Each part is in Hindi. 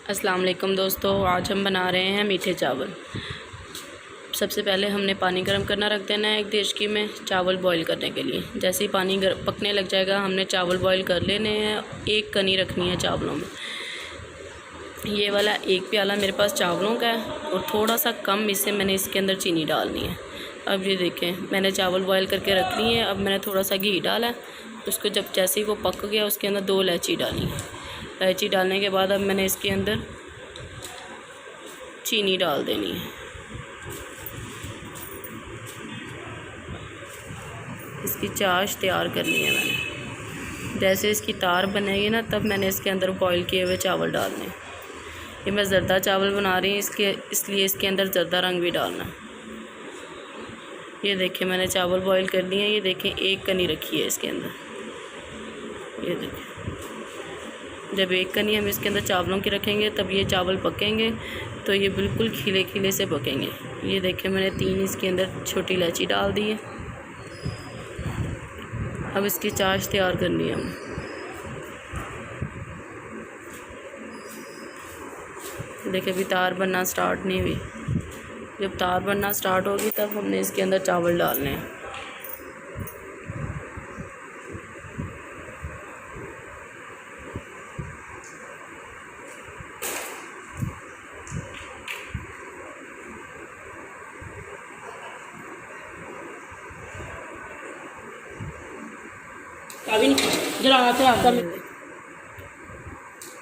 अस्सलाम वालेकुम दोस्तों, आज हम बना रहे हैं मीठे चावल। सबसे पहले हमने पानी गर्म करना रख देना है एक देचकी में चावल बॉईल करने के लिए। जैसे ही पानी पकने लग जाएगा हमने चावल बॉईल कर लेने हैं। एक कनी रखनी है चावलों में। ये वाला एक प्याला मेरे पास चावलों का है और थोड़ा सा कम इससे मैंने इसके अंदर चीनी डालनी है। अब ये देखें, मैंने चावल बॉईल करके रख लिए हैं। अब मैंने थोड़ा सा घी डाला है। उसको जब जैसे ही वो पक गया उसके अंदर 2 इलायची डाली है। इलायची डालने के बाद अब मैंने इसके अंदर चीनी डाल देनी है। इसकी चाश तैयार करनी है मैंने। जैसे इसकी तार बनेगी ना तब मैंने इसके अंदर बॉईल किए हुए चावल डालने। ये मैं ज़र्दा चावल बना रही हूँ इसलिए इसके अंदर ज़र्दा रंग भी डालना है। ये देखें, मैंने चावल बॉईल कर लिए हैं। ये देखें, एक कनी रखी है इसके अंदर। ये देखें, जब एक कनी हम इसके अंदर चावलों की रखेंगे तब ये चावल पकेंगे तो ये बिल्कुल खिले खिले से पकेंगे। ये देखें, मैंने 3 इसके अंदर छोटी इलायची डाल दी है। अब इसकी चाश तैयार करनी है हमें। देखिए, अभी तार बनना स्टार्ट नहीं हुई। जब तार बनना स्टार्ट होगी तब हमने इसके अंदर चावल डालने हैं।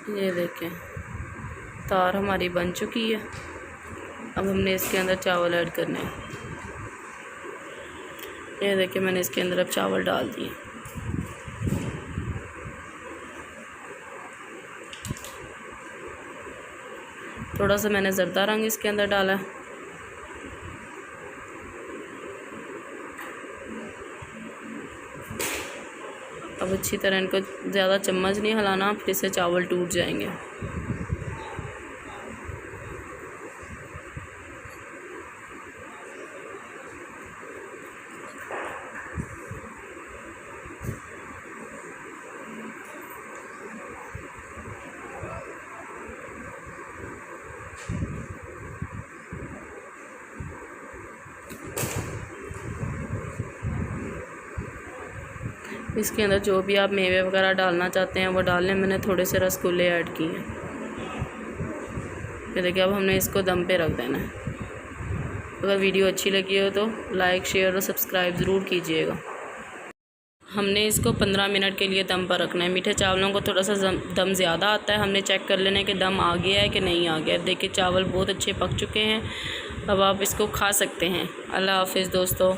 ये देखें, तार हमारी बन चुकी है। अब हमने इसके अंदर चावल ऐड करने हैं। ये देखें, मैंने इसके अंदर अब चावल डाल दिए। थोड़ा सा मैंने ज़र्दा रंग इसके अंदर डाला है। अब अच्छी तरह इनको ज़्यादा चम्मच नहीं हिलाना, फिर से चावल टूट जाएंगे। इसके अंदर जो भी आप मेवे वगैरह डालना चाहते हैं वो डाल लें। मैंने थोड़े से रसगुल्ले ऐड किए हैं। ये देखिए, अब हमने इसको दम पे रख देना है। अगर वीडियो अच्छी लगी हो तो लाइक, शेयर और सब्सक्राइब ज़रूर कीजिएगा। हमने इसको 15 मिनट के लिए दम पर रखना है। मीठे चावलों को थोड़ा सा दम ज़्यादा आता है। हमने चेक कर लेना है कि दम आ गया है कि नहीं आ गया। देखिए, चावल बहुत अच्छे पक चुके हैं। अब आप इसको खा सकते हैं। अल्लाह हाफ़िज़ दोस्तों।